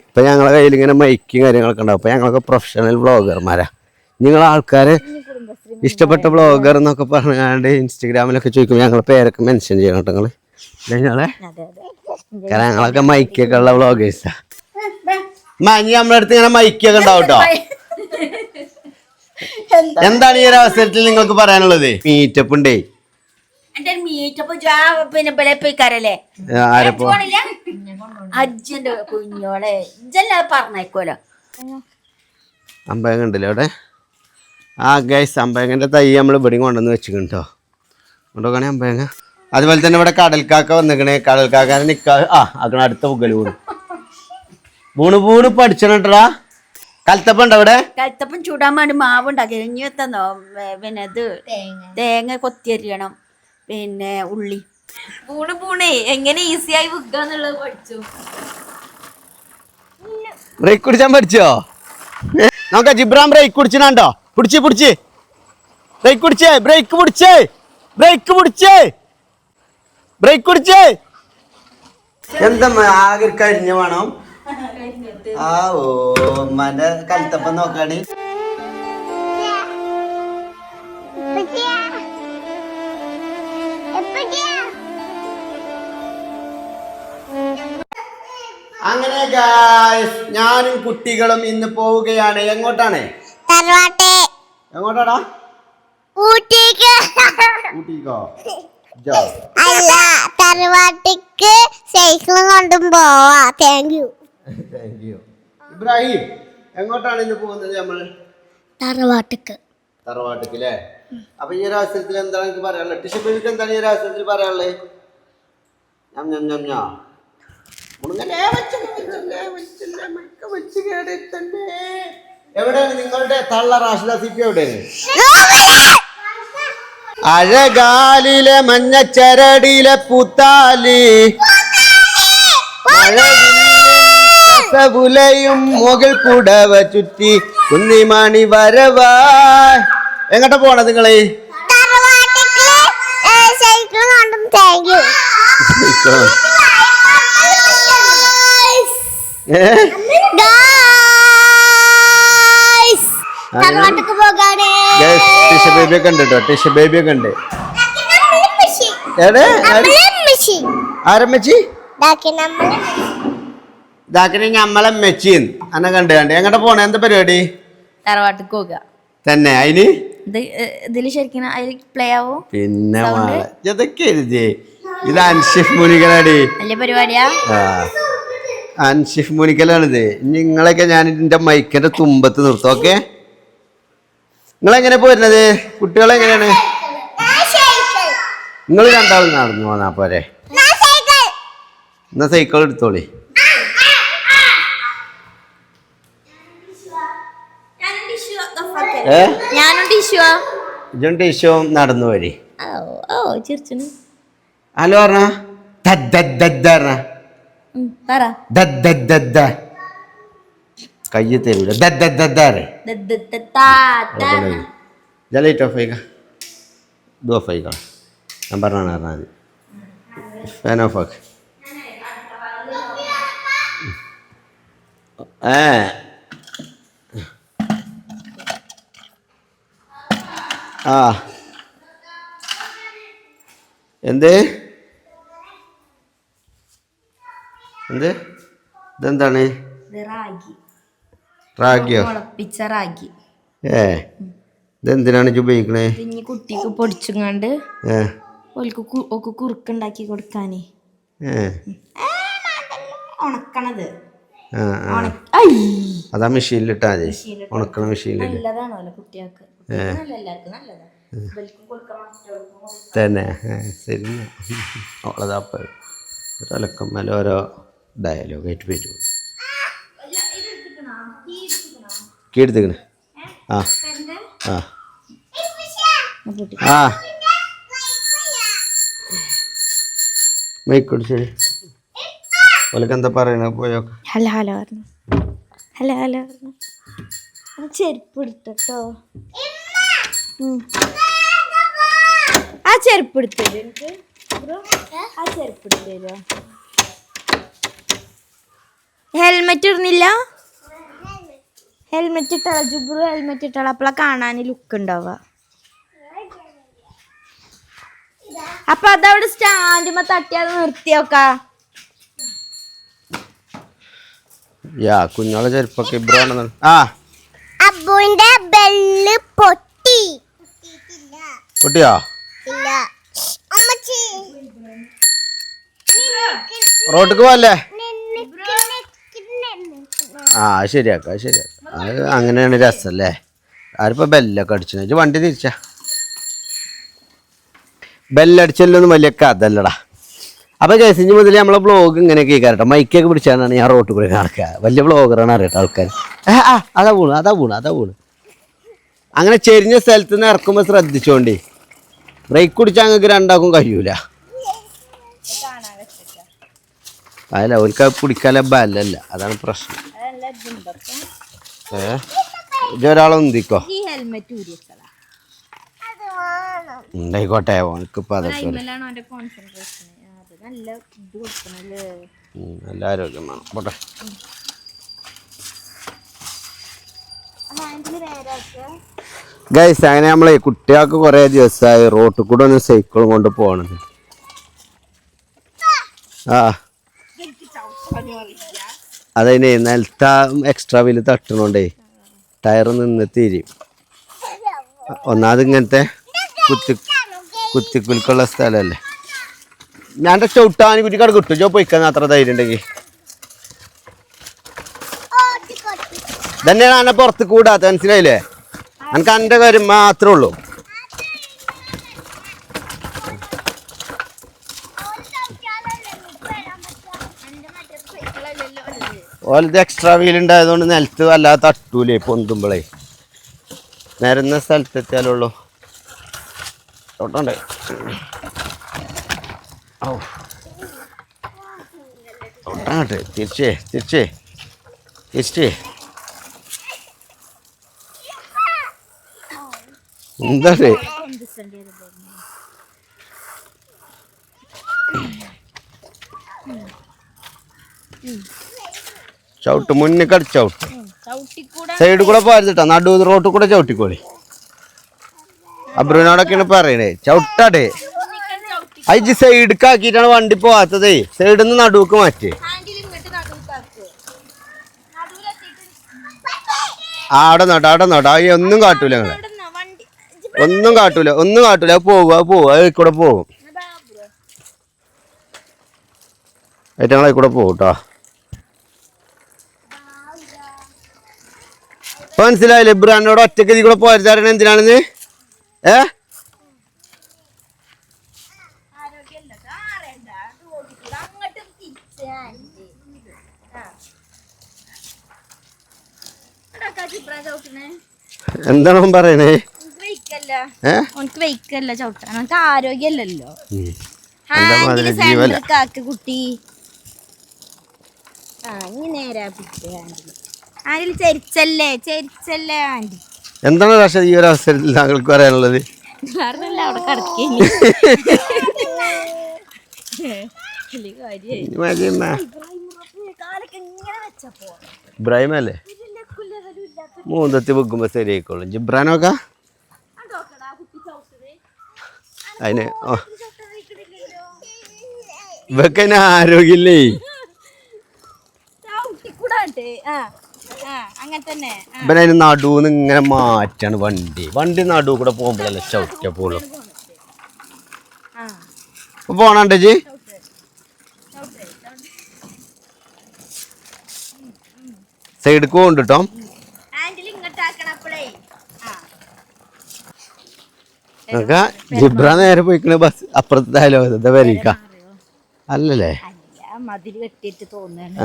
ഇപ്പൊ ഞങ്ങളെ കയ്യിൽ ഇങ്ങനെ മൈക്കും കാര്യങ്ങളൊക്കെ ഉണ്ടാവും. അപ്പൊ ഞങ്ങളൊക്കെ പ്രൊഫഷണൽ വ്ളോഗർമാരാ. നിങ്ങളെ ആൾക്കാര് ഇഷ്ടപ്പെട്ട വ്ളോഗർ എന്നൊക്കെ പറഞ്ഞാണ്ട് ഇൻസ്റ്റഗ്രാമിലൊക്കെ ചോദിക്കുമ്പോൾ ഞങ്ങളെ പേരൊക്കെ മെൻഷൻ ചെയ്യണം കേട്ടോ നിങ്ങള്. ഞങ്ങളെ കാരണം ഞങ്ങളൊക്കെ മൈക്കൊക്കെ ഉള്ള വ്ളോഗേഴ്സാ. ഇനി നമ്മുടെ അടുത്ത് ഇങ്ങനെ മൈക്കൊക്കെ ഉണ്ടാവും കേട്ടോ. എന്താണ് ഈ ഒരു അവസരത്തിൽ നിങ്ങൾക്ക് പറയാനുള്ളത്? മീറ്റപ്പ് ഉണ്ടേ. ആരപ്പോ അജ്ജന്റെ കുഞ്ഞോളെ ഇജ്ജെല്ലാം പറഞ്ഞേക്കോലോ. അമ്പയങ്ങ ഉണ്ടല്ലോ അവിടെ. ആ ഗൈസ്, അമ്പയങ്ങന്റെ തൈ നമ്മൾ ഇവിടെ കൊണ്ടുവന്ന് വെച്ചിട്ടുണ്ട് കേട്ടോ. കൊണ്ടുപോകണേ അമ്പയങ്ങ. അതുപോലെ തന്നെ ഇവിടെ കടൽക്കാക്ക വന്നിക്കണേ. കടൽക്കാക്കാനെ ആക്കണ അടുത്ത പുകല് പൂണ് പഠിച്ചണട്ടാ. കൽത്തപ്പം ഉണ്ടോ ഇവിടെ? കൽത്തപ്പം ചൂടാൻ വേണ്ടി മാവ് ഉണ്ടാക്കി. ഇനി എത്തന്നോ പിന്നെ ഇത് തേങ്ങ കൊത്തിയരിയണം, പിന്നെ ഉള്ളി. പൂണേ എങ്ങനെ ഈസിയായി വിൽക്കാന്നുള്ളത് പഠിച്ചു. ബ്രേക്ക് കുടിച്ചാൻ പഠിച്ചോ? നമുക്ക് ജിബ്രാൻ ബ്രേക്ക് കുടിച്ചിനാണ്ടോ? പിടിച്ച് ബ്രേക്ക് കുടിച്ചേ. എന്താ ആകെ കരിഞ്ഞ വേണം. ആ ഓ ഉമ്മാന്റെ കൽത്തപ്പം നോക്കാണ്. അങ്ങനെ ഗായ്സ്, ഞാനും കുട്ടികളും ഇന്ന് പോവുകയാണ്. എങ്ങോട്ടാണ്? എങ്ങോട്ടാടാ? ഊട്ടിക്കോ? അല്ല, തറവാട്ടിക്ക് സൈക്കിളും കൊണ്ടും പോവാ. Thank you. ഇബ്രാഹിം, എങ്ങോട്ടാണ് ഇന്ന് പോകുന്നത്? നമ്മള് തറവാട്ടിക്ക് അല്ലേ? അപ്പൊ ഈ ഒരു അവസരത്തിൽ എന്താണ് എനിക്ക് പറയാനുള്ളത്? ടിഷബിൾക്ക് എന്താണ് ഈ ഒരു അവസരത്തിൽ പറയാനുള്ളത്? എവിടെയാണ് നിങ്ങളുടെ തള്ള റാഷിദ സിപ്പി? എവിടെയാണ്? അഴകാലിലെ മഞ്ഞച്ചരടിയിലെ പൂത്താലി മഴവില്ലും മുകൾ കുടവ ചുറ്റി കുന്നിമണി വരവാ. എങ്ങോട്ടാ പോണത് നിങ്ങള്? ടിഷ ബേബിയൊക്കെ ഉണ്ട് കേട്ടോ. ടിഷ ബേബിയൊക്കെ ഉണ്ട്. ആരമ്മച്ചി? ഇതാക്കിനെ ഞമ്മളെ മെച്ചിന്ന് അന്നെ കണ്ട് എങ്ങോട്ടാ പോണേ? എന്താ പരിപാടി? തറവാട്ടിക്ക് പോകുക തന്നെ. അതിന് ഇതില് ശരിക്കും പ്ലേ ആവോ? പിന്നെ ഇതൊക്കെ എഴുതിയേ. ഇത് അൻഷിഫ് മുനിക്കലാടി. വലിയ പരിപാടിയാ. അൻഷിഫ് മുനിക്കലാണിത്. നിങ്ങളൊക്കെ ഞാൻ ഇതിന്റെ മൈക്കിന്റെ തുമ്പത്ത് നിർത്തും. ഓക്കെ, നിങ്ങളെങ്ങനെ പോരുന്നത്? കുട്ടികളെങ്ങനെയാണ്? നിങ്ങൾ രണ്ടാളും നടന്നു പോന്നാ പോരെ? എന്നാ സൈക്കിൾ എടുത്തോളി. ഇജും ടിഷുവും നടന്നു വരി. ഹലോ പറഞ്ഞ കയ്യ തരൂല. ലൈറ്റ് ഓഫ് ആയിക്ക. ഇത് ഓഫ് ആയിക്ക. ഞാൻ പറഞ്ഞാണ് പറഞ്ഞാൽ മതി. ഫാൻ ഓഫ് ആക്ക്. ആ എന്ത് ഇതെന്താണ്? റാഗിയോ? ഇതെന്തിനാണ് ഉപയോഗിക്കണേ? കുട്ടിക്ക് പൊടിച്ചുങ്ങാണ്ട് കുറുക്കുണ്ടാക്കി കൊടുക്കാനേ. ഉണക്കണത് അതാ മെഷീനിലിട്ടാ മതി. ഉണക്കണ മെഷീനിലിട്ട് തന്നെ. ശരി, ഒരലക്കം മേലെ ഓരോ ഡയലോഗ് ആയിട്ട് വരും. എടുത്തേക്കണേ. ആ ആ ആ മൈക്കോട് ശരി. ഓലക്ക് എന്താ പറയണ? പോയോ? ഹലോ ചെരുപ്പ് എടുത്തോ. ആ ചെരുപ്പ് എടുത്തു എനിക്ക്. ആ ചെരുപ്പ് എടുത്തു തരുമോ? ഹെൽമെറ്റ് ഇടുന്നില്ല? ഹെൽമെറ്റ് ഇട്ടാള ജുബ്രു, ഹെൽമെറ്റ് ഇട്ടാള അപ്പളാ കാണാൻ ലുക്ക് ഉണ്ടാവുക. അപ്പൊ അതവിടെ സ്റ്റാൻഡുമ്പോ തട്ടിയത് നിർത്തിയോക്ക. കുഞ്ഞോളെ ചെരുപ്പൊക്കെ ഇബ്രാണ്. അബുവിന്റെ ബെല്ല് പൊട്ടി. പൊട്ടിയോ? ഇല്ല അമ്മച്ചി. റോട്ടിക്ക് പോവല്ലേ? ശരിയാക്കാം. അത് അങ്ങനെയാണ് രസല്ലേ. ആരിപ്പോ ബെല്ലൊക്കെ അടിച്ചു വണ്ടി തിരിച്ചാ. ബെല്ലടിച്ചല്ലൊന്നും വലിയ കഥല്ലടാ. അപ്പൊ കേസിഞ്ഞ് മുതൽ നമ്മളെ ബ്ലോഗ് ഇങ്ങനെ കേൾക്കാറട്ടോ. മൈക്കൊക്കെ പിടിച്ചാണ് ഞാൻ റോട്ടിൽ കൂടെ നടക്കുക. വലിയ ബ്ലോഗറാണ് അറിയട്ടോ ആൾക്കാർ. അതാ വീണ്. അങ്ങനെ ചെരിഞ്ഞ സ്ഥലത്ത് നിന്ന് ഇറക്കുമ്പോൾ ശ്രദ്ധിച്ചോണ്ടി. ബ്രേക്ക് കുടിച്ചാൽ ഞങ്ങൾക്ക് രണ്ടാക്കും കഴിയൂല. അതല്ല അവർക്ക് പിടിക്കാല ബലല്ല, അതാണ് പ്രശ്നം. ഇതൊരാളെ ഉന്തിക്കോ ഉണ്ടായിക്കോട്ടെ. ഓനക്കിപ്പോ അതൊക്കെ നല്ല ആരോഗ്യം വേണം. പോട്ടെ. ഗൈസ് അങ്ങനെ നമ്മളെ കുട്ടികൾക്ക് കുറെ ദിവസമായി റോട്ടിൽ കൂടെ ഒന്ന് സൈക്കിളും കൊണ്ട് പോകണത്. അതതിനെ നിലത്ത എക്സ്ട്രാ വീല് തട്ടണോണ്ടേ ടയർ നിന്ന് തിരിയും. ഒന്നാമത് ഇങ്ങനത്തെ കുത്തിക്കുലുക്കുള്ള സ്ഥലമല്ലേ. ഞാൻ ചവിട്ടാൻ കുറ്റിക്കാട് കിട്ടും. ജോ പോയിക്കാൻ അത്ര ധൈര്യം ഉണ്ടെങ്കിൽ തന്നെയാണ് എന്നെ പുറത്ത് കൂടാത്ത. മനസ്സിലായില്ലേ? എനിക്ക് എൻ്റെ കാര്യം മാത്രമേ ഉള്ളൂ. ഓലത് എക്സ്ട്രാ വീൽ ഉണ്ടായതുകൊണ്ട് നിലത്ത് വല്ലാതെ തട്ടൂലേ പൊന്തുമ്പോളേ. നിരന്ന സ്ഥലത്തെത്തിയാലുള്ളൂ തൊട്ടണ്ടേ. തൊട്ടാട്ടെ. തിരിച്ചേ എന്താണ് ചവിട്ട് മുന്നിൽ കടിച്ചവിട്ട്. സൈഡിൽ കൂടെ പോരുത്തിട്ടാ. നടു റോട്ടിൽ കൂടെ ചവിട്ടിക്കോളി. അബ്രുവിനോടൊക്കെയാണ് പറയണേ ചവിട്ടാടേ. അയച്ച് സൈഡിക്ക് ആക്കിയിട്ടാണ് വണ്ടി പോവാത്തതേ. സൈഡിൽ നിന്ന് നടുക്ക് മാറ്റി. അവിടെ നോട്ടാ. ഒന്നും കാട്ടൂല ഞങ്ങളെ. ഒന്നും കാട്ടൂല. പോവും. അതിൽ കൂടെ പോവും. ഏറ്റങ്ങളെ കൂടെ പോവും കേട്ടോ. മനസ്സിലായില്ലേ? ഇബ്രാനോട് ഒറ്റക്ക് ഇതിൽ കൂടെ പോരുത്താരണം എന്തിനാണെന്ന്. എന്താണ് പറയണേ? ആരോഗ്യല്ലോ കുട്ടി. എന്താണ് പക്ഷേ ഈ ഒരു അവസരത്തിൽ താങ്കൾക്ക് പറയാനുള്ളത്? ഇബ്രാഹിമല്ലേ മൂന്നത്തി വെക്കുമ്പോ ശരിയായിക്കോളും. ജിബ്രാനൊക്കെ അതിന് ഇവക്കതിന് ആരോഗ്യമില്ലേ. ഇവൻ അതിന് നടുന്ന് ഇങ്ങനെ മാറ്റാണ് വണ്ടി നടു കൂടെ പോകുമ്പോഴല്ലേ ചവിട്ടിയ പോളും. പോണണ്ടേ ജി? സൈഡിക്ക് പോകുന്നുണ്ട് കേട്ടോ. ജിബ്ര നേരെ പോയിക്കണ ബസ് അപ്പുറത്തായാലോ എന്താ വരിക അല്ലല്ലേ? മതില് കെട്ടിട്ട് തോന്നുന്നു.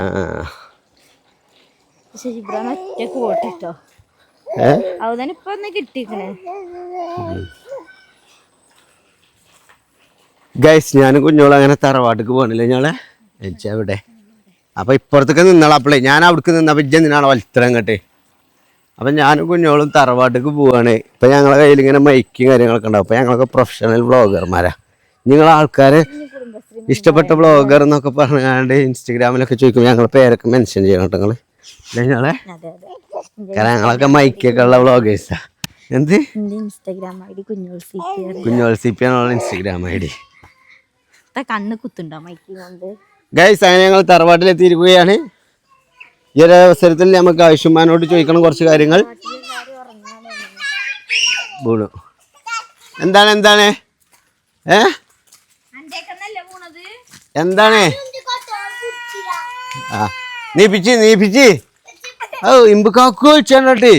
ഒറ്റക്ക് പോട്ടോ. അവതനിപ്പൊ ഒന്ന് കിട്ടിക്കണേ. ഗൈസ് ഞാനും കുഞ്ഞോളും അങ്ങനെ തറവാട്ടിക്ക് പോകണില്ലേ ഞങ്ങളെ എവിടെ. അപ്പൊ ഇപ്പുറത്തേക്ക് നിന്നാളെ അപ്പളേ ഞാൻ അവിടേക്ക് നിന്നപ്പോ ഇജ്ജ നിന്നാണ് വലുത്തരം അങ്ങോട്ട്. അപ്പം ഞാനും കുഞ്ഞോളും തറവാട്ടിക്ക് പോവാണ്. ഇപ്പം ഞങ്ങളെ കയ്യിൽ ഇങ്ങനെ മൈക്കും കാര്യങ്ങളൊക്കെ ഉണ്ടാവും. അപ്പം ഞങ്ങളൊക്കെ പ്രൊഫഷണൽ വ്ളോഗർമാരാ. നിങ്ങൾ ആൾക്കാർ ഇഷ്ടപ്പെട്ട വ്ളോഗർ എന്നൊക്കെ പറഞ്ഞാണ്ട് ഇൻസ്റ്റഗ്രാമിലൊക്കെ ചോദിക്കും ഞങ്ങളെ പേരൊക്കെ മെൻഷൻ ചെയ്യണം കേട്ടോ നിങ്ങള് ഞങ്ങളെ കാരണം ഞങ്ങളൊക്കെ മൈക്കൊക്കെ ഉള്ള വ്ളോഗേഴ്സാ. എന്ത് ഇൻസ്റ്റാഗ്രാം ഐ ഡി കുഞ്ഞോൾ CP ആണുള്ള ഇൻസ്റ്റഗ്രാം ID. കണ്ണ് കുത്തുണ്ടോ മൈക്ക് കൊണ്ട്? ഗൈസ് അങ്ങനെ ഞങ്ങൾ തറവാട്ടിലെത്തിയിരിക്കുകയാണ്. ഈ ഒരു അവസരത്തിൽ നമുക്ക് ആയുഷ്മാനോട് ചോദിക്കണം കുറച്ച് കാര്യങ്ങൾ. വീണു എന്താണ് എന്താണ് എന്താണ് ആ നീപ്പിച്ച് ഓ ഇമ്പ് കാക്കു വെച്ചാട്ട്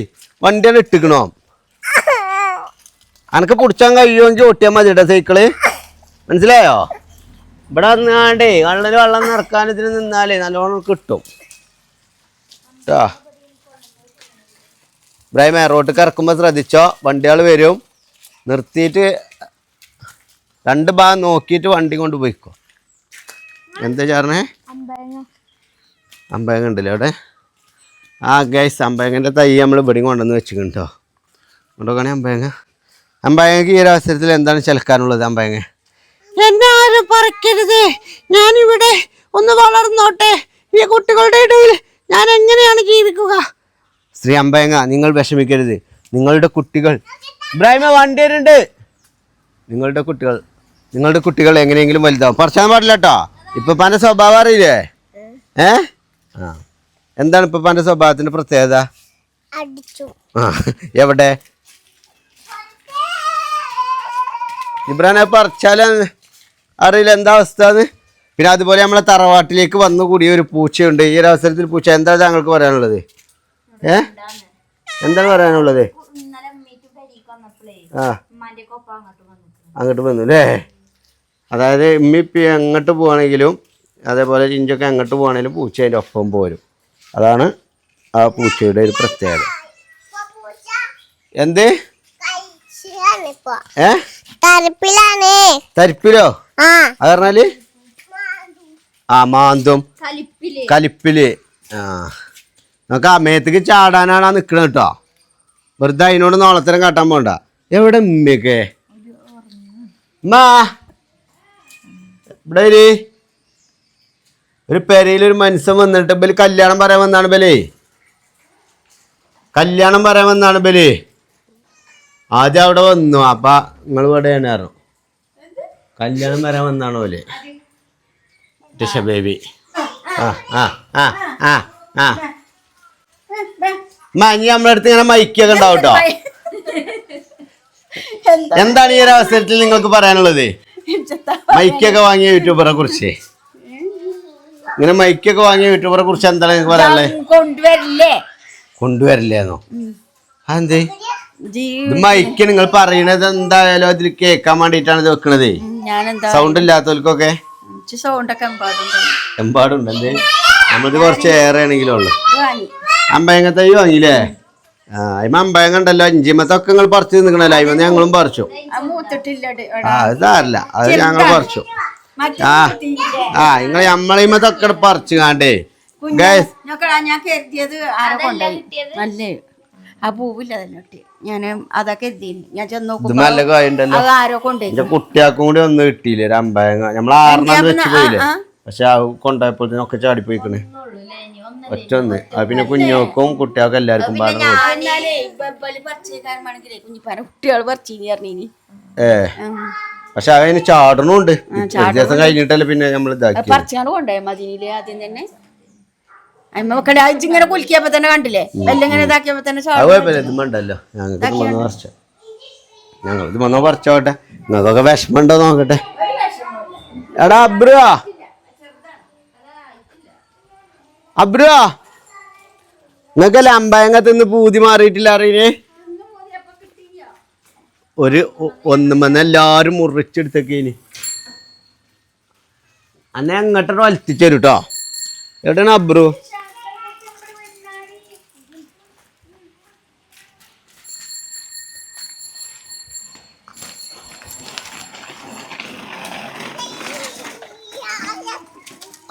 വണ്ടിയാണ് ഇട്ടിക്കണോ? അനക്ക് പിടിച്ചാൻ കഴിയുമെങ്കിൽ ഓട്ടിയാൽ മതി കേട്ടോ സൈക്കിള്, മനസ്സിലായോ? ഇവിടെ വന്നാണ്ടേ കള്ളന് വെള്ളം നിറക്കാൻ ഇതിന് നിന്നാലേ നല്ലോണം കിട്ടും കേട്ടോ. ഇബ്രാഹിമേ റോട്ടിൽ ഇറക്കുമ്പോൾ ശ്രദ്ധിച്ചോ, വണ്ടികൾ വരും, നിർത്തിയിട്ട് 2 ഭാഗം നോക്കിയിട്ട് വണ്ടി കൊണ്ട് പോയിക്കോ. എന്താ ചേർന്നേ? അമ്പയങ്ങ ഉണ്ടല്ലേ അവിടെ? ആ ഗൈസ് അമ്പയങ്ങൻ്റെ തൈ നമ്മൾ ഇവിടെയും കൊണ്ടുവന്ന് വെച്ചിട്ടുണ്ട് കേട്ടോ. കൊണ്ടുപോകണേ അമ്പയങ്ങക്ക് ഈ ഒരു അവസരത്തിൽ എന്താണ് ചിലക്കാനുള്ളത്? അമ്പയങ്ങ എന്നെ ആരും പറിക്കരുത്, ഞാനിവിടെ ഒന്ന് വളർന്നോട്ടെ, ഈ കുട്ടികളുടെ ഇടയിൽ ഞാൻ എങ്ങനെയാണ് ജീവിക്കുക? ശ്രീ അമ്പയങ്ങ നിങ്ങൾ വിഷമിക്കരുത്, നിങ്ങളുടെ കുട്ടികൾ ഇബ്രാഹിമ വണ്ടിയുണ്ട്, നിങ്ങളുടെ കുട്ടികൾ എങ്ങനെയെങ്കിലും വലുതാവും. പറിച്ചാൻ പാടില്ല കേട്ടോ. ഇപ്പൊ പന്റെ സ്വഭാവം അറിയില്ലേ? ആ എന്താണ് ഇപ്പൊ പന്റെ സ്വഭാവത്തിന്റെ പ്രത്യേകത? ആ എവിടെ ഇബ്രാഹിം പറിച്ചാല് അറിയില്ല എന്താ അവസ്ഥന്ന്. പിന്നെ അതുപോലെ നമ്മളെ തറവാട്ടിലേക്ക് വന്നു കൂടിയ ഒരു പൂച്ചയുണ്ട്. ഈ ഒരു അവസരത്തിൽ പൂച്ച എന്താ താങ്കൾക്ക് പറയാനുള്ളത്? എന്താണ് പറയാനുള്ളത്? ആ അങ്ങോട്ട് വന്നു അല്ലേ? അതായത് ഇമ്മിപ്പി എങ്ങോട്ട് പോവാണെങ്കിലും അതേപോലെ ചിഞ്ചൊക്കെ എങ്ങോട്ട് പോവാണെങ്കിലും പൂച്ച അതിൻ്റെ ഒപ്പം പോരും. അതാണ് ആ പൂച്ചയുടെ ഒരു പ്രത്യേകത. എന്ത് തരിപ്പിലോ? അത് പറഞ്ഞാല് ആ മാന്തും കലിപ്പില്. ആ നമുക്ക് അമ്മയത്തേക്ക് ചാടാനാണ് നിക്കണത് കേട്ടോ. വെറുതെ അതിനോട് നോളത്തരം കാട്ടാൻ പോണ്ട. എവിടെ ഉമ്മയൊക്കെ? ഇവിടെ ഒരു പെരയിലൊരു മനുഷ്യൻ വന്നിട്ട് ബല് കല്യാണം പറയാൻ വന്നാണ് ബല് ആദ്യം അവിടെ വന്നു. അപ്പൊ നിങ്ങൾ ഇവിടെയാണ് അറിഞ്ഞു കല്യാണം പറയാൻ വന്നാണ് പോലെ ടിഷ ബേബി. ഇനി നമ്മുടെ അടുത്ത് ഇങ്ങനെ മൈക്കൊക്കെ ഉണ്ടാവും കേട്ടോ. എന്താണ് ഈ ഒരു അവസരത്തിൽ നിങ്ങൾക്ക് പറയാനുള്ളത്? മൈക്കൊക്കെ വാങ്ങിയ യൂട്യൂബറെ കുറിച്ച് ഇങ്ങനെ മൈക്കൊക്കെ വാങ്ങിയ യൂട്യൂബറെ കുറിച്ച് എന്താണ് നിങ്ങൾക്ക് പറയാനുള്ളത്? കൊണ്ടുവരില്ലേന്നോ? അതെന്തേ? ഇത് മൈക്ക് നിങ്ങൾ പറയണത് എന്തായാലും അതിൽ കേൾക്കാൻ വേണ്ടിട്ടാണ് ഇത് വെക്കണത്. സൗണ്ട് ഇല്ലാത്തവർക്കൊക്കെ എമ്പാടുണ്ട്. എന്തേ നമ്മളിത് കുറച്ച് ഏറെ ആണെങ്കിലും ഉള്ളു. അമ്പയങ്ങ തൈ വാങ്ങിയില്ലേ? അയിമ അമ്പയങ്ങ ഉണ്ടല്ലോ, ഇഞ്ചിമത്തൊക്കെ നിങ്ങൾ പറിച്ചു നിൽക്കണല്ലോ. അയിമ ഞങ്ങളും പറിച്ചു. അത് സാരില്ല, അത് ഞങ്ങൾ പറിച്ചു. നിങ്ങൾ നമ്മളീമത്തൊക്കെ പറിച്ചു കാണ്ടേ ഞാൻ കരുതിയത് ആരെ കൊണ്ടായി നല്ലേ ആ പൂവില്ല തന്നെ ഞാൻ അതൊക്കെ ഞാൻ ചെന്ന് ആരോ കൊണ്ടേ കുട്ടിയാക്കും കൂടി ഒന്നും കിട്ടിയില്ലേ ഒരു അമ്പയങ്ങ. നമ്മൾ 6 വെച്ച് പോയില്ലേ, പക്ഷെ കൊണ്ടുപോയപ്പോഴത്തേനൊക്കെ ചാടിപ്പോയിക്കണേ ഒറ്റൊന്ന്. അത് പിന്നെ കുഞ്ഞോക്കും കുട്ടികൾക്കും എല്ലാവർക്കും കുട്ടികൾ പറിച്ചീനി പറഞ്ഞീനി. പക്ഷെ അതിന് ചാടണുണ്ട്. ദിവസം കഴിഞ്ഞിട്ടല്ലേ പിന്നെ നമ്മൾ ഇതാക്കി പറിച്ചാണ്ട് കൊണ്ടുപോയ മതിയില് ആദ്യം തന്നെ. ഇങ്ങനെ കുലിക്കിയപ്പോ തന്നെ കണ്ടില്ലേ, എല്ലാം ഇങ്ങനെ ഇതാക്കിയപ്പോ തന്നെ ഇതുണ്ടല്ലോ. ഞങ്ങൾ ഇത് വന്നോ പറിച്ചോട്ടെ, നിങ്ങൾക്കൊക്കെ വിഷമമുണ്ടോ നോക്കട്ടെ. എടാ അബ്രുവാ നിങ്ങൾക്കല്ലേ അമ്പയങ്ങ തിന്ന് പൂതി മാറിയിട്ടില്ല അറിയേ? ഒന്നുമെന്ന് എല്ലാരും മുറിച്ചെടുത്തേക്കേനി അന്നെ അങ്ങോട്ടോ വലിച്ചേരും കേട്ടോ. എവിടെയാണ് അബ്രു?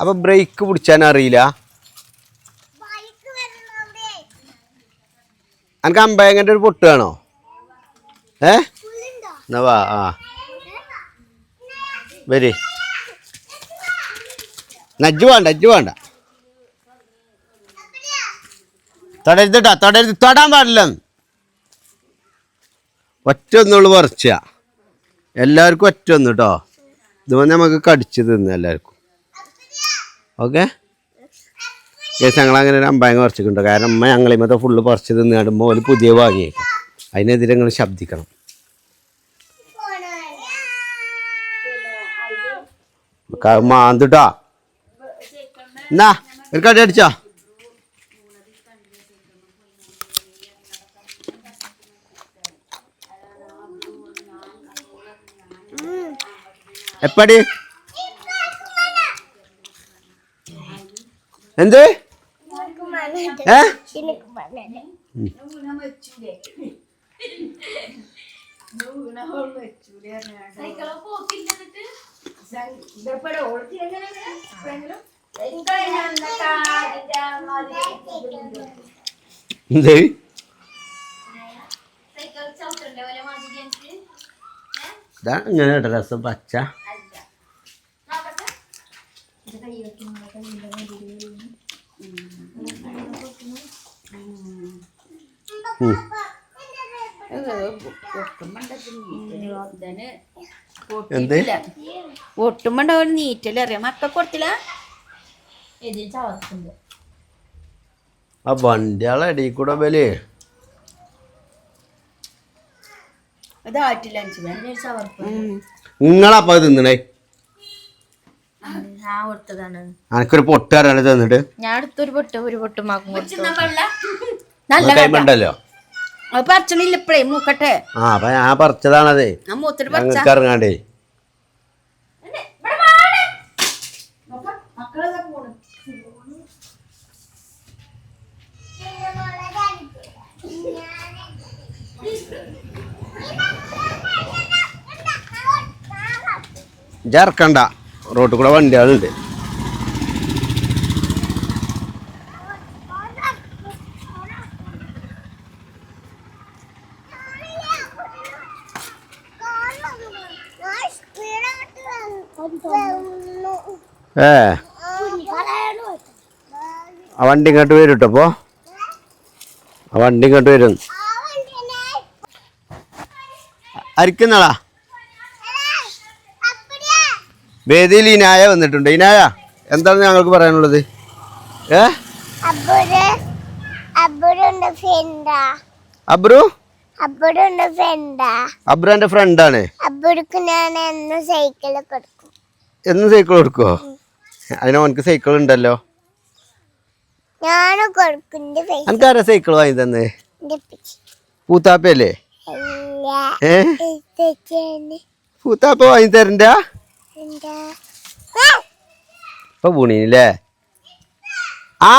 അപ്പൊ ബ്രേക്ക് പിടിച്ചാൻ അറിയില്ല. എനിക്ക് അമ്പയങ്ങൻ്റെ ഒരു പൊട്ട് വേണോ? എന്നാ വാ. വരി നജ്ജ് വേണ്ട തൊടരുതട്ടാ തൊടാൻ പാടില്ല. ഒറ്റ ഒന്നുള്ളു പറിച്ച എല്ലാവർക്കും ഒറ്റ ഒന്ന് കേട്ടോ. ഇതുപോലെ നമുക്ക് കടിച്ച് തിന്ന് എല്ലാവർക്കും. ഓക്കെ കേസ് ഞങ്ങളങ്ങനെ ഒരു അമ്പായങ്ങ പറിച്ചിട്ടുണ്ടോ. കാരണം അമ്മ ഞങ്ങളിമത്തെ ഫുള്ള് പറിച്ച് തിന്ന് കാണുമ്പോൾ ഒരു പുതിയ വാങ്ങിയേക്കും. അതിനെതിരെ നിങ്ങൾ ശബ്ദിക്കണം. മാന്തിട്ടാ എന്നാ ഒരു കടി അടിച്ചോ. എപ്പടി എന്ത് എന്ത് ഇതാ ഇങ്ങനെ കേട്ടോ രസം പച്ച. ഒട്ടുമ്പോണ്ടാവും നീറ്റല് അറിയാം. മക്ക കൊടുത്തില്ല ആ വണ്ടിയാളെ അടി കൂടെ ബലേ ഇതായിട്ടില്ല. നിങ്ങളപ്പ തിന്നണേ. എനിക്കൊരു പൊട്ട് അറിയാണ്ട് തന്നിട്ട് ഞാൻ അടുത്തൊരു പൊട്ടും കൈമണ്ടല്ലോ. അത് പറിച്ചണില്ല ഇപ്പഴേ മൂക്കട്ടെ. ആ അപ്പൊ ഞാൻ പറിച്ചതാണതേ. ഞങ്ങൾക്ക് ഇറങ്ങാണ്ടേ. ഇറക്കണ്ട, റോട്ടിൽ കൂടെ വണ്ടികളുണ്ട്. ആ വണ്ടി ഇങ്ങോട്ട് വരും കേട്ടോ. അപ്പോ ആ വണ്ടി ഇങ്ങോട്ട് വരും. അരിക്കുന്നളാ വേദിയിൽ ഇനായ വന്നിട്ടുണ്ട്. ഇനായ എന്താണ് ഞങ്ങൾക്ക് പറയാനുള്ളത്? അബ്രു എന്റെ ഫ്രണ്ടാണ്. എന്ന് സൈക്കിൾ കൊടുക്കോ? അതിന് അവനക്ക് സൈക്കിൾ ഉണ്ടല്ലോ. എനിക്കാരാ സൈക്കിൾ വാങ്ങി തന്നെ? പൂത്താപ്പയല്ലേ? പൂത്താപ്പ വാങ്ങി തരണ്ട ഇപ്പൊ പൂണീനല്ലേ? ആ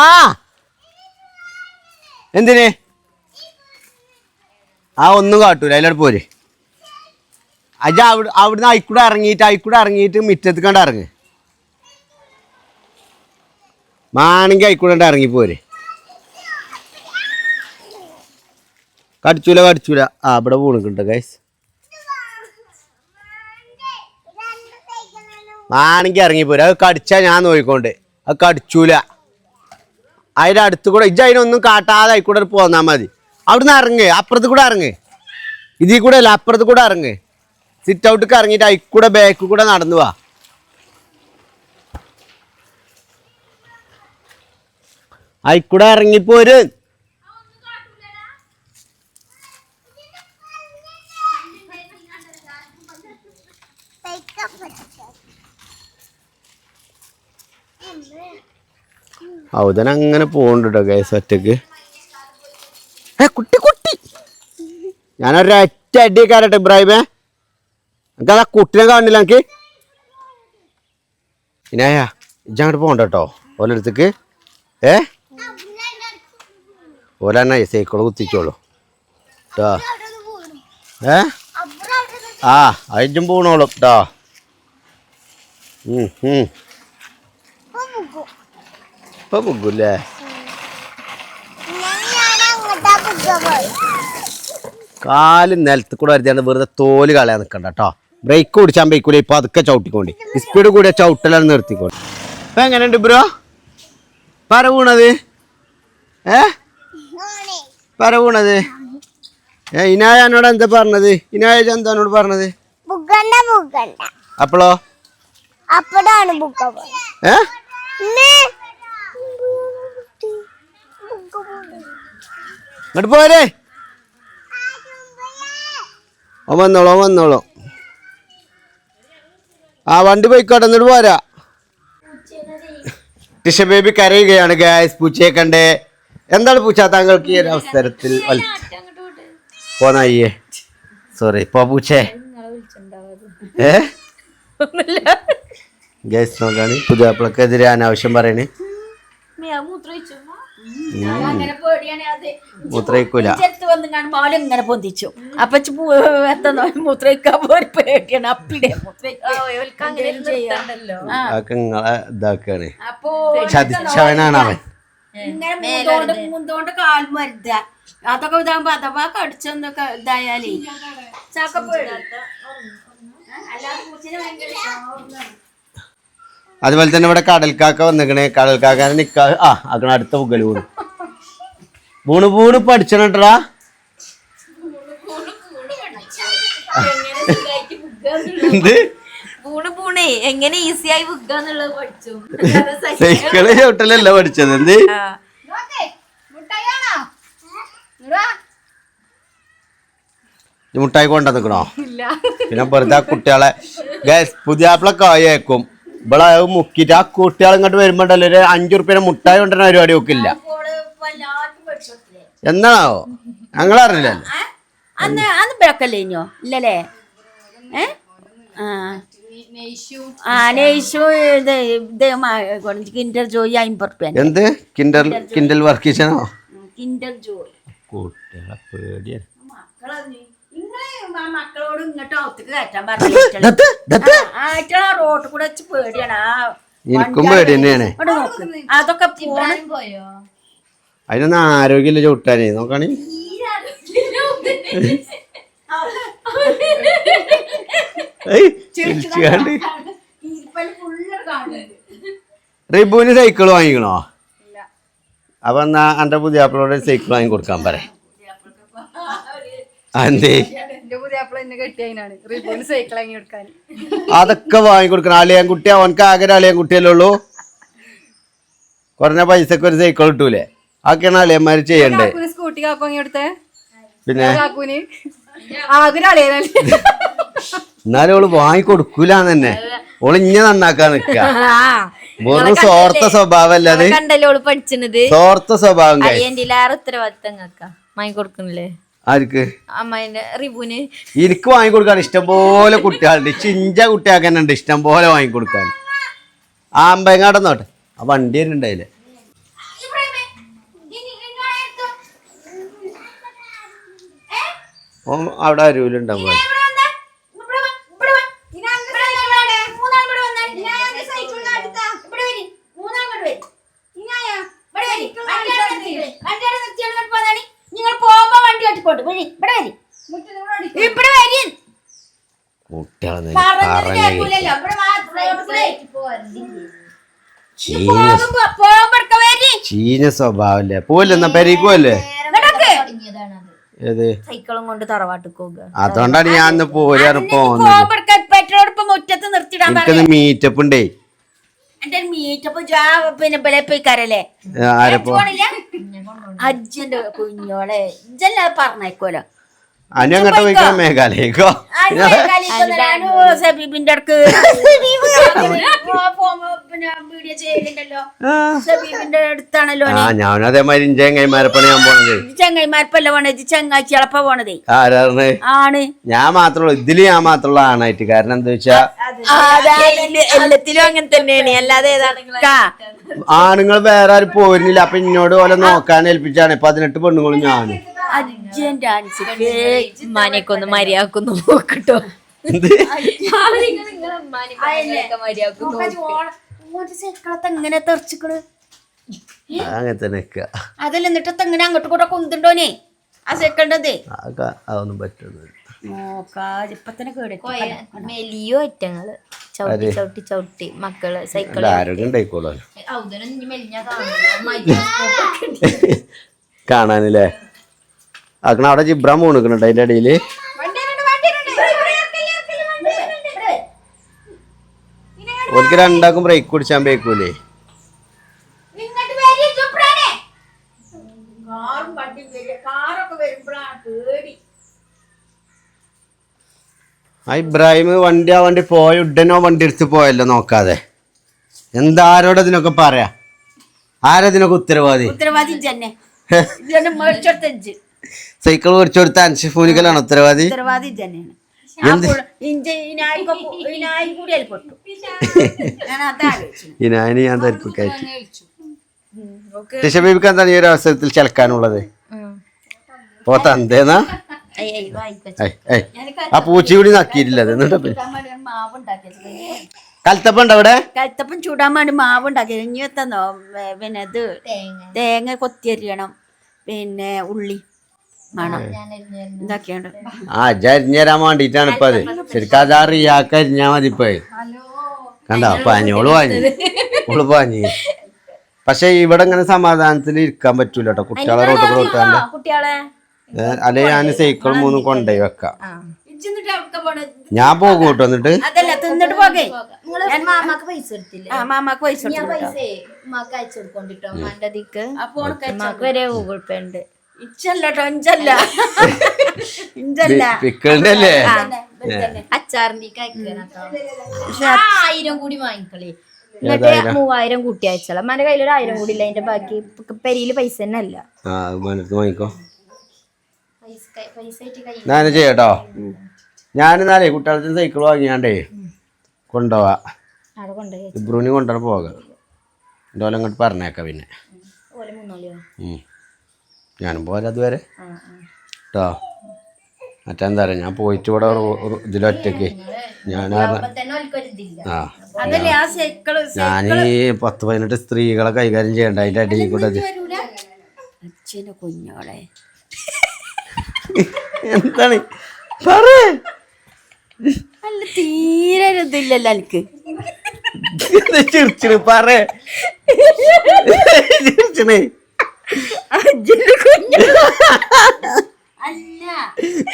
എന്തിന്? ആ ഒന്നും കാട്ടൂല. അതിലോട്ട് പോര്. അജ അവിടുന്ന് അയിക്കൂടെ ഇറങ്ങിയിട്ട് മിറ്റത്ത് കണ്ട് ഇറങ്ങ്. മാണെങ്കിൽ അയിക്കൂടെ ഇറങ്ങിപ്പോര്. കടിച്ചൂല. ആ ഇവിടെ പൂണിക്കുണ്ട് ഗൈസ്. മാണെങ്കിൽ ഇറങ്ങിപ്പോര്. അത് കടിച്ചാ ഞാൻ നോക്കിക്കൊണ്ട്. അത് കടിച്ചൂല. അതിൻ്റെ അടുത്ത് കൂടെ അതിനൊന്നും കാട്ടാതെ ആയിക്കൂടെ പോന്നാ മതി. അവിടുന്ന് ഇറങ്ങ്. അപ്പുറത്ത് കൂടെ ഇറങ്ങ്. ഇതിൽ കൂടെ അല്ല, അപ്പുറത്ത് കൂടെ ഇറങ്ങ്. സിറ്റ് ഔട്ടിക്ക് ഇറങ്ങിയിട്ട് അയിക്കൂടെ ബാക്ക് കൂടെ നടന്നു വാ. അയിക്കൂടെ ഇറങ്ങിപ്പോര്. ഔദൻ അങ്ങനെ പോകണ്ട ഗൈസ് ഒറ്റക്ക്. കുട്ടി ഞാനൊരൊറ്റ അടിക്കാരട്ടെ ഇബ്രാഹിമേ. എനിക്ക് അതാ കുട്ടിനെ കാണില്ല എനിക്ക്. ഇനായ ഇജ്ജങ്ങോട്ട് പോകണ്ട കേട്ടോ ഓലടുത്തേക്ക്. ഓലെന്നെ സൈക്കിൾ കുത്തിച്ചോളൂ കേട്ടോ. ആ അയച്ചും പോണോളും കേട്ടോ. ഇപ്പൊ പൊക്കൂല്ലേ? കാല് നിലത്ത് കൂടെ വരുത്തിയാണ്ട് വെറുതെ തോല് കളയാൻ നിൽക്കണ്ട കേട്ടോ. ബ്രേക്ക് ഓടിച്ചാൻ ബൈക്കൂല. ഇപ്പൊ അതൊക്കെ ചവിട്ടിക്കോണ്ടി. സ്പീഡ് കൂടിയ ചവിട്ടലാണ് നിർത്തിക്കോണ്ടി. ഇപ്പൊ എങ്ങനെയുണ്ട് ബ്രോ പറ വീണത് പറ വീണത് ഇനായ എന്നോട് എന്താ പറഞ്ഞത് ഇനായ എന്താനോട് പറഞ്ഞത് അപ്പോളോ അപ്പോഴാണ് ബുക്ക ഇങ്ങോട്ട് പോരെ വന്നോളൂ ആ വണ്ടി പോയിക്കോട്ടെ എന്നിട്ട് പോരാ ടിഷ ബേബി കരയുകയാണ് ഗായ്സ് പൂച്ചയെ കണ്ടേ എന്താണ് പൂച്ച താങ്കൾക്ക് ഈ ഒരു അവസരത്തിൽ പോന്നയ്യേ സോറി പോ പൂച്ചേ ഗായ്സ് നോക്കാണ് പുതിയ ആപ്പിളക്കെതിരെ അനാവശ്യം പറയണേ മൂത്രയിക്കൂല ഇങ്ങനെ പൊന്തിച്ചു അപ്പൊ മൂത്രയിക്കാൻ പോയി പേടിയാണ് അപ്പിടെ അതൊക്കെ നിങ്ങളെ ഇതാക്കാണ് ചതിച്ചവനാണ് അവൻ ഇങ്ങനെ മുന്തോണ്ട് കാൽ മരുത അതൊക്കെ ഇതാകുമ്പോ അഥവാ കടിച്ചൊന്നൊക്കെ ഇതായാലേ അതുപോലെ തന്നെ ഇവിടെ കടൽക്കാക്ക വന്നിക്കണേ കടൽക്കാക്കാനെ നിക്കാ ആക്കണ അടുത്ത പുകല് വീണ് പഠിച്ചണട്ടാ എന്ത് പൂണേ എങ്ങനെ ഈസിയായി വിൽക്കാന്നുള്ളത് പഠിച്ചു സൈക്കിള് ചവിട്ടലല്ല പഠിച്ചത് എന്ത് മുട്ടായി കൊണ്ട നിക്കണോ പിന്നെ വെറുതെ കുട്ടികളെ പുതിയ ആപ്പിളൊക്കെ ആയേക്കും ഇവിടെ മുക്കിട്ട് ആ കുട്ടികൾ ഇങ്ങോട്ട് വരുമ്പോണ്ടല്ലോ ഒരു 5 റുപ്യ മുട്ടായി കൊണ്ടുവരുന്ന പരിപാടി നോക്കില്ല എന്നാണോ ഞങ്ങളറിഞ്ഞില്ലല്ലോ അന്ന് പിഴക്കല്ലേഞ്ഞോ ഇല്ലല്ലേ കിൻഡർ ജോയി 50 റുപ്യ എന്ത് കിൻഡൽ വർക്ക് ചെയ്യണോ കിൻഡർ ജോയ് കുട്ടികളെ പേടിയാണ് മക്കളോട് ഇങ്ങോട്ട് ഒത്തുക്ക് കയറ്റാൻ പറഞ്ഞു റോഡ് കൂടെ വെച്ച് പേടിയാണ് എനിക്കും പേടി തന്നെയാണ് അതൊക്കെ അതിനൊന്നും ആരോഗ്യമില്ല ചവിട്ടാനേ നോക്കാണി റിബുവിന് സൈക്കിൾ വാങ്ങിക്കണോ അപ്പൊ എന്നാ എന്റെ പുതിയ ആപ്പിളോട് സൈക്കിൾ വാങ്ങി കൊടുക്കാൻ പറയാം അതൊക്കെ വാങ്ങിക്കൊടുക്കണം അളിയാൻ കുട്ടി അവനക്ക് ആകെ അളിയാൻ കുട്ടിയല്ലേ ഉള്ളൂ കുറഞ്ഞ പൈസക്ക് ഒരു സൈക്കിൾ കിട്ടൂലേ ആക്കെയാണ് അളിയന്മാര് ചെയ്യണ്ടേ പിന്നെ എന്നാലും ഓള് വാങ്ങിക്കൊടുക്കൂലെന്ന് തന്നെ ഓള് ഇഞ്ഞ നന്നാക്കാൻ നിക്ക വെറും സ്വാർത്ഥ സ്വഭാവം അല്ലാതെ സ്വാർത്ഥ സ്വഭാവം വാങ്ങിക്കൊടുക്കുന്നില്ലേ ആർക്ക് അമ്മേന്റെ റിബുന് എനിക്ക് വാങ്ങിക്കൊടുക്കാൻ ഇഷ്ടംപോലെ കുട്ടികളുണ്ട് ചിഞ്ച കുട്ടിയാൾക്ക് തന്നെ ഉണ്ട് ഇഷ്ടംപോലെ വാങ്ങിക്കൊടുക്കാൻ ആമ്പങ്ങാടന്നോട്ടെ ആ വണ്ടി തന്നെ ഉണ്ടായില്ലേ ഓ അവിടെ അരുവിലുണ്ടാവും നിങ്ങൾ പോകുമ്പോ വണ്ടി കട്ടിക്കോട്ട് ഇവിടെ ചീഞ്ഞ സ്വഭാവല്ലേ പോവല്ലേ പെരീക്ക് പോവല്ലേ ഏത് സൈക്കിളും കൊണ്ട് തറവാട്ടിക്ക് പോകുക അതുകൊണ്ടാണ് ഞാൻ പോരാണ് മുറ്റത്ത് നിർത്തിടാൻ എനിക്കത് മീറ്റപ്പ് ഉണ്ടേ എന്റെ മീറ്റപ്പ് പിന്നെ പോയിക്കാരല്ലേ അജ്ജന്റെ കുഞ്ഞോളെ ഇജ്ജല്ല പറഞ്ഞേക്കോലോ അനു അങ്ങോട്ട് പോയിക്കാം മേഘാലയക്കോ സബീബിന്റെ അടുക്ക് വീഡിയോ ചെയ്യുന്നുണ്ടല്ലോ സബീബിന്റെ അടുത്താണല്ലോ ഞാൻ അതേമാതിരി ചെങ്ങൈമാരപ്പണി ഞാൻ പോണത് ചെങ്ങൈമാരപ്പല്ല പോണത് ചങ്ങാഴ്ചളപ്പ പോണത് ആരാണ് ആണ് ഞാൻ മാത്രമല്ല ഇതില് ഞാൻ മാത്രമുള്ള ആണായിട്ട് കാരണം എന്താ വെച്ചാ എല്ലാത്തിലും അങ്ങനെ തന്നെയാണ് അല്ലാതെ ആണുങ്ങൾ വേറെ ആരും പോരുന്നില്ല അപ്പൊ ഇന്നോട് പോലെ നോക്കാൻ ഏൽപ്പിച്ചാണ് 18 പെണ്ണുങ്ങളും ഞാനും ഉമ്മാനെയൊക്കെ ഒന്ന് മര്യാദക്കൊന്ന് നോക്കട്ടോ എങ്ങനെ തെറിച്ചിക്കണ് അങ്ങനെ തന്നെ അതല്ല എന്നിട്ട് എങ്ങനെ അങ്ങോട്ട് കൂടെ കൊണ്ടുണ്ടോനെ ആ സെക്കണ്ടത് അതൊന്നും പറ്റുന്നില്ല നോക്കാ ഇപ്പൊ തന്നെ കേട മെലിയോ അറ്റങ്ങള് ചവിട്ടി ചവിട്ടി ചവിട്ടി മക്കള് സൈക്കിൾ ആരോഗ്യം ഉണ്ടായിക്കോളൂ ഔദനൊന്നും മെലിഞ്ഞാ കാണില്ല കാണാനില്ലേ ആക്കണ അവിടെ ജിബ്രാൻ പോണിക്കണുണ്ട് അതിന്റെ ഇടയില് ഓർക്ക് രണ്ടാക്കും ബ്രേക്ക് കുടിച്ചാൻ ബേക്കൂലേ ആ ഇബ്രാഹിം വണ്ടി പോയ ഉടനോ വണ്ടി എടുത്ത് പോയല്ലോ നോക്കാതെ എന്താ ആരോടതിനൊക്കെ പറയാ ആരതിനൊക്കെ ഉത്തരവാദി സൈക്കിൾ മേടിച്ചു കൊടുത്ത അൻഷിഫൂനിക്കലാണ് ഉത്തരവാദി ഇനാനി ഞാൻ ധരിപ്പിക്കയച്ചു ടിഷബീബിക്ക് എന്താണ് ഈ ഒരു അവസരത്തിൽ ചലക്കാനുള്ളത് പോത്തന്തേന്നാ ആ പൂച്ചി കൂടി നക്കിയിട്ടില്ല കൽത്തപ്പുണ്ട് അവിടെ കൽത്തപ്പം ചൂടാൻ വേണ്ടി മാവ് ഉണ്ടാക്കി ഇനി എത്തന്നോ പിന്നെ ഇത് തേങ്ങ കൊത്തിയരിയണം പിന്നെ ഉള്ളി വേണം ഇതൊക്കെയുണ്ട് ആ അരിഞ്ഞുതരാൻ വേണ്ടിട്ടാണ് ഇപ്പൊ അത് ശരിക്കും അത് ആ റിയാക്ക് അരിഞ്ഞാ മതി ഇപ്പൊ കണ്ടോ പാഞ്ഞോള് പാഞ്ഞ് പക്ഷെ ഇവിടെ ഇങ്ങനെ സമാധാനത്തിൽ ഇരിക്കാൻ പറ്റൂല കേട്ടോ കുട്ടികളെ റോട്ടിൽ കൂടെ കുട്ടികളെ അല്ലെ ഞാൻ സൈക്കിൾ മൂന്നും കൊണ്ടുപോയി വെക്കാം ഞാൻ പോകും കേട്ടോ എന്നിട്ട് അതല്ല തിന്നിട്ട് പോകേ മാമാക്ക് പൈസ എടുത്തില്ല മാമാക്ക് പൈസ ഉമ്മാക്ക് അയച്ചു കൊടുക്കോണ്ടിട്ടോ ഉമ്മാന്റെ അതിക്ക് ഉമ്മാക്ക് വരെ ഗൂഗിൾ പേ ഉണ്ട് പിക്കളുടെ അല്ലേ അച്ചാറിന്റെ അയക്കണം 1000 കൂടി വാങ്ങിക്കളി എന്നിട്ട് 3000 കൂട്ടി അയച്ചാൽ അമ്മാന്റെ കയ്യിൽ 1000 കൂടി ഇല്ല അതിന്റെ ബാക്കി പെരിയില് പൈസ തന്നെ അല്ല വാങ്ങിക്കോ ഞാൻ ചെയ്യട്ടോ ഞാനെന്നാലേ കുട്ടികൾക്ക് സൈക്കിൾ വാങ്ങിയാണ്ടേ കൊണ്ടുപോവാ ഇബ്രൂനി കൊണ്ടുവന്ന് പോകാം എൻ്റെ പോലെ അങ്ങോട്ട് പറഞ്ഞേക്കാം പിന്നെ ഞാനും പോരാ അതുവരെ കേട്ടോ മറ്റെന്താ പറയാ ഞാൻ പോയിട്ട് ഇവിടെ ഇതിലൊറ്റക്ക് ഞാൻ ഈ 10-18 സ്ത്രീകളെ കൈകാര്യം ചെയ്യണ്ട അതിന്റെ അടിയിൽ കൂടെ കുഞ്ഞോളെ എന്താണ് അല്ല തീരെ ഇതില്ലല്ലോ എനിക്ക് ചിരിച്ചിന് പറ ചിരിച്ചിന്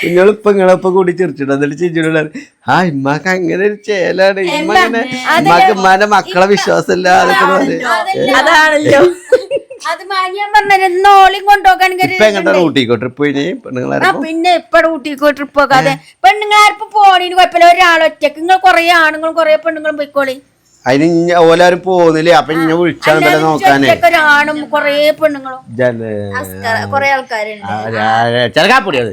നിങ്ങളിപ്പൊ നിങ്ങളിപ്പൊ കൂടി ചിരിച്ചിട്ട് എന്നിട്ട് ചിരിച്ചിട്ട് ആ ഇമ്മാക്ക് അങ്ങനെ ഒരു ചേലാണ് ഇമ്മ അങ്ങനെ ഇമ്മാക്ക് ഇമ്മാന്റെ മക്കളെ വിശ്വാസമില്ല അതാണല്ലോ അത് ഞാൻ പറഞ്ഞോളിയും കൊണ്ടുപോകാൻ ഊട്ടിക്കോ ട്രിപ്പ് പോയി പിന്നെ ഇപ്പടെ ഊട്ടിക്കോ ട്രിപ്പ് പോകാതെ പെണ്ണുങ്ങളാരിപ്പോ പോണീന് കുഴപ്പമില്ല ഒരാളൊറ്റക്ക് നിങ്ങൾ കൊറേ ആണുങ്ങളും കൊറേ പെണ്ണുങ്ങളും പോയിക്കോളി അതിന് ഓലാരും പോകുന്നില്ലേ അപ്പൊ ഇന്നെ വിളിച്ചാണ് നോക്കാനേ ഒരാണും കൊറേ പെണ്ണുങ്ങളും കൊറേ ആൾക്കാരുണ്ട് ചെറുക്കാപ്പൊടി അത്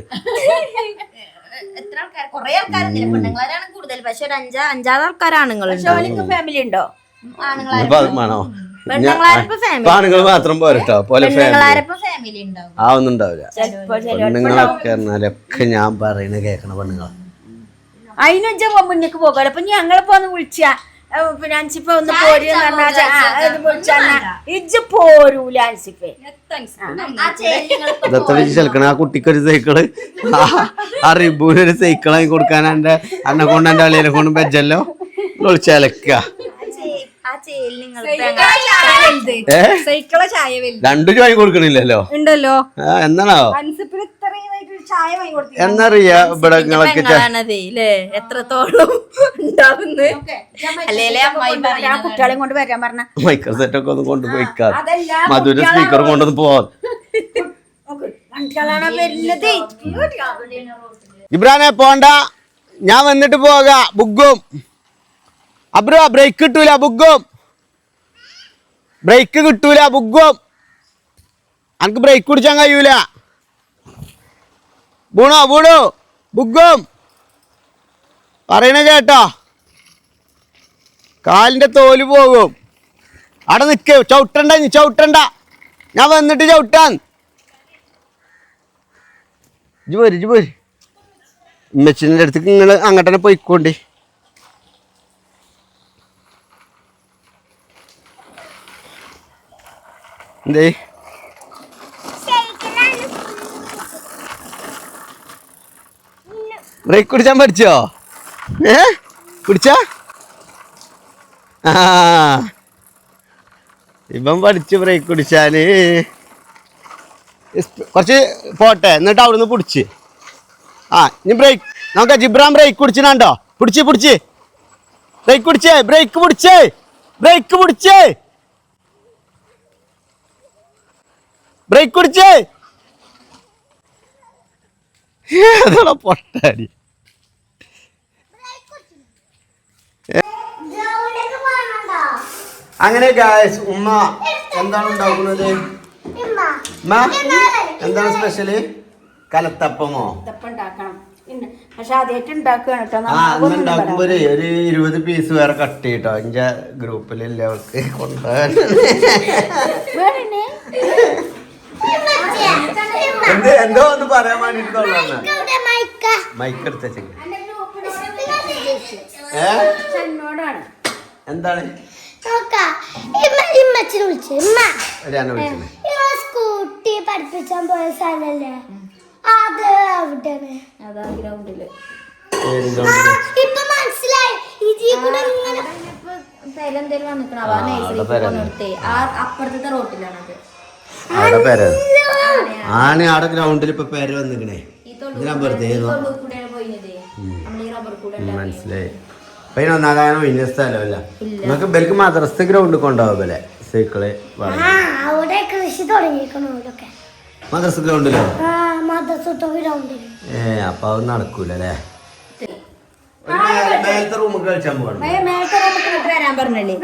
എത്ര ആൾക്കാർ കൊറേ ആൾക്കാരുന്നില്ല പെണ്ണുങ്ങളാരാണ് കൂടുതൽ പക്ഷെ ഒരു 5-6 ആൾക്കാരാണുങ്ങളുണ്ട് ഫാമിലി ഉണ്ടോ ആണോ ആണുങ്ങൾ മാത്രം പോരട്ടോ പോലെ ഫാമിലി ഉണ്ടാവും ആ ഒന്നും ഉണ്ടാവില്ല പെണ്ണുങ്ങളൊക്കെ പറഞ്ഞാലൊക്കെ ഞാൻ പറയുന്നത് കേൾക്കണ പെണ്ണുങ്ങളാ അതിനൊച്ച മുന്നേക്ക് പോകാം അപ്പൊ ഞങ്ങളിപ്പോ ഒന്ന് വിളിച്ചാ പിന്നെ അൻസിപ്പ ഒന്ന് ഇജ്ജ് പോരൂല അൻസിപ്പേ ചെലക്കണ ആ കുട്ടിക്കൊരു സൈക്കിള് ആ റിബൂനൊരു സൈക്കിൾ വാങ്ങി കൊടുക്കാൻ എന്റെ അന്നെ കൊണ്ട് എന്റെ അളിയനെ കൊണ്ട് വെച്ചല്ലോ വിളിച്ചലക്ക രണ്ടു വാങ്ങി കൊടുക്കണില്ലല്ലോ ഉണ്ടല്ലോ എന്നാണോ എന്നറിയാ ഇവിടെ നിങ്ങളൊക്കെ എത്രത്തോളം കുട്ടികളെയും കൊണ്ട് വരാൻ പറഞ്ഞ മൈക്രോ സെറ്റ് ഒക്കെ ഒന്ന് കൊണ്ടുപോയിക്കാ മധുര സ്പീക്കർ കൊണ്ടൊന്ന് പോവാൻ ഇബ്രാനെ പോണ്ട ഞാൻ വന്നിട്ട് പോകാ ബുഗും അബ്രോ ബ്രേക്ക് കിട്ടൂല ബുഗും ബ്രേക്ക് കിട്ടൂല ബുഗും അനക്ക് ബ്രേക്ക് പിടിച്ചാൻ കഴിയൂല ബൂണോ ബൂണോ ബുഗും പറയണ കേട്ടോ കാലിന്റെ തോല് പോകും അവിടെ നിൽക്കേ ചവിട്ടണ്ട ഞാൻ വന്നിട്ട് ചവിട്ടാൻ ഇജ് പോര് ഉമ്മച്ചിൻ്റെ അടുത്തേക്ക് നിങ്ങൾ അങ്ങോട്ട് തന്നെ പോയിക്കോണ്ടി എന്തേ ബ്രേക്ക് കുടിച്ചാൻ പഠിച്ചോ പിടിച്ചാ ഇവൻ പഠിച്ച് ബ്രേക്ക് പിടിച്ചാല് കുറച്ച് പോട്ടെ എന്നിട്ട് അവിടുന്ന് പിടിച്ച് ഇനി ബ്രേക്ക് നോക്കാം. ജിബ്രാൻ ബ്രേക്ക് പിടിച്ചിട്ടുണ്ടോ? പിടിച്ച് ബ്രേക്ക് പിടിച്ചേ ബ്രേക്ക് പിടിച്ചേ ഏതാ പൊട്ടാടി. അങ്ങനെ ഗായ്സ് ഉമ്മ എന്താണ് ഉണ്ടാക്കുന്നത്? എന്താണ് സ്പെഷ്യല്? കലത്തപ്പമോ? പക്ഷെ ആദ്യമായിട്ട് ഉണ്ടാക്കുകയാണ് കേട്ടോ. അന്ന് ഉണ്ടാക്കുമ്പോ ഒരു 20 പീസ് വേറെ കട്ട് ചെയ്യട്ടോ. എന്റെ ഗ്രൂപ്പിലില്ല അവൾക്ക് കൊണ്ടുപോകാൻ. എന്തോ ഒന്ന് പറയാൻ വേണ്ടിട്ടുള്ള മൈക്ക് എടുത്ത എന്താണ് സ്കൂട്ടി പഠിപ്പിച്ചാൻ പോയ സ്ഥലല്ലേ അത് അവിടെയാണ്. ഇപ്പൊ മനസ്സിലായി. അപ്പുറത്തെ റോട്ടിലാണത്. അവിടെ പേര് ആണ്. അവിടെ ഗ്രൗണ്ടിൽ ഇപ്പൊ പേര് വന്നിക്കണേ. മനസ്സിലായി. അപ്പൊ ഇനി ഒന്നാകാനോ ഇന്ന സ്ഥലമല്ല. നമുക്ക് ബെൽക്ക് മദ്രസ ഗ്രൗണ്ടിൽ കൊണ്ടുപോകാം പോലെ സൈക്കിള്. അവിടെ കൃഷി തുടങ്ങിയിരിക്കണോ? മദ്രസ ഗ്രൗണ്ടിലോ? അപ്പൊ അത് നടക്കൂല അല്ലേ? മേലത്തെ റൂമിൽ കളിച്ചാൻ പോകണം. വരാൻ പറഞ്ഞല്ലേ?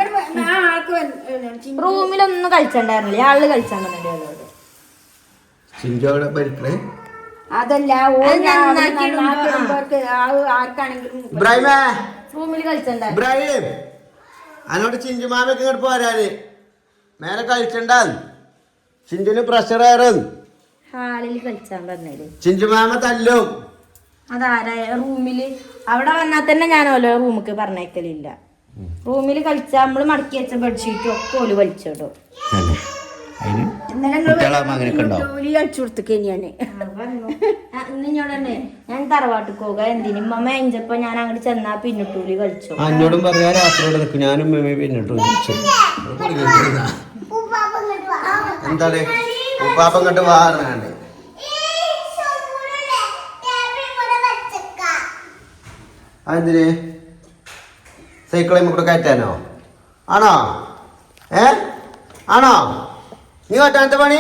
റൂമിലൊന്നും കളിച്ചണ്ടായിരുന്നില്ലേ? ആള് കളിച്ചാൻ പറഞ്ഞില്ലേ? ചിഞ്ചു അവിടെ ഭരിക്കണേ. അതല്ല ആർക്കാണെങ്കിലും റൂമിൽ കളിച്ചണ്ടായിരുന്നു. ഇബ്രാഹിം അതിനോട് ചിഞ്ചു മാമയ്ക്ക് ഇങ്ങോട്ട് പോരാന്. മേലെ കളിച്ചണ്ട. ചിഞ്ചുന് പ്രഷർ ആയിരുന്നു. ഹാളിൽ കളിച്ചാൻ പറഞ്ഞല്ലേ? ചിഞ്ചു മാമ തല്ലും. അതാരാ റൂമില്? അവിടെ വന്നാൽ തന്നെ ഞാൻ ഓരോ റൂമിക്ക് പറഞ്ഞേക്കലില്ല. റൂമിൽ കളിച്ചാ നമ്മള് മടക്കി വെച്ച ബെഡ്ഷീറ്റും ഒക്കെ ഓല് വലിച്ചോട്ടോ. ഇന്നോടന്നെ ഞാൻ തറവാട്ടിൽ പോക എന്തിനും മമ്മ എഞ്ചപ്പോ ഞാൻ അങ്ങോട്ട് ചെന്നാ പിന്നിട്ടൂലി കളിച്ചോ. എന്നോടും പറയാ രാത്രിയോടെ നിൽക്കും. ഞാനും പിന്നിട്ടു എന്താണ് ഉപ്പാപ്പ ഇങ്ങോട്ട് വാറാണ്. അതെന്തിന്? സൈക്കിളിൽ കൂടെ കയറ്റാനോ? ആണോ? ആണോ? നീ കയറ്റാനത്തെ പണി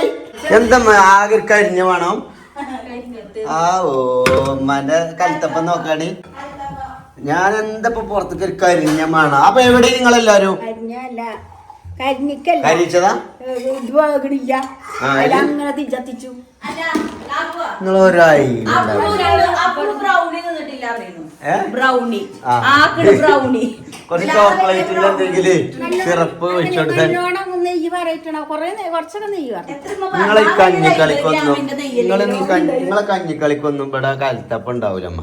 എന്താ? ആകെ കരിഞ്ഞ വേണം. ഉമ്മാന്റെ കലത്തപ്പം നോക്കാണ്. ഞാൻ എന്താ പുറത്തേക്ക് കരിഞ്ഞ വേണം. അപ്പൊ എവിടെ നിങ്ങളെല്ലാരും? കരിച്ചതാ? നിങ്ങളൊരായി കുറച്ച് ചോക്ലേറ്റിന്റെ എന്തെങ്കിലും സിറപ്പ് വെച്ചോടുക്കാൻ. നിങ്ങളെ കഞ്ഞിക്കളിക്കൊന്നും ഇവിടെ കലത്തപ്പം ഉണ്ടാവൂലമ്മ.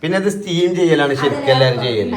പിന്നെ അത് സ്റ്റീം ചെയ്യലാണ് ശരിക്കും എല്ലാരും ചെയ്യല്.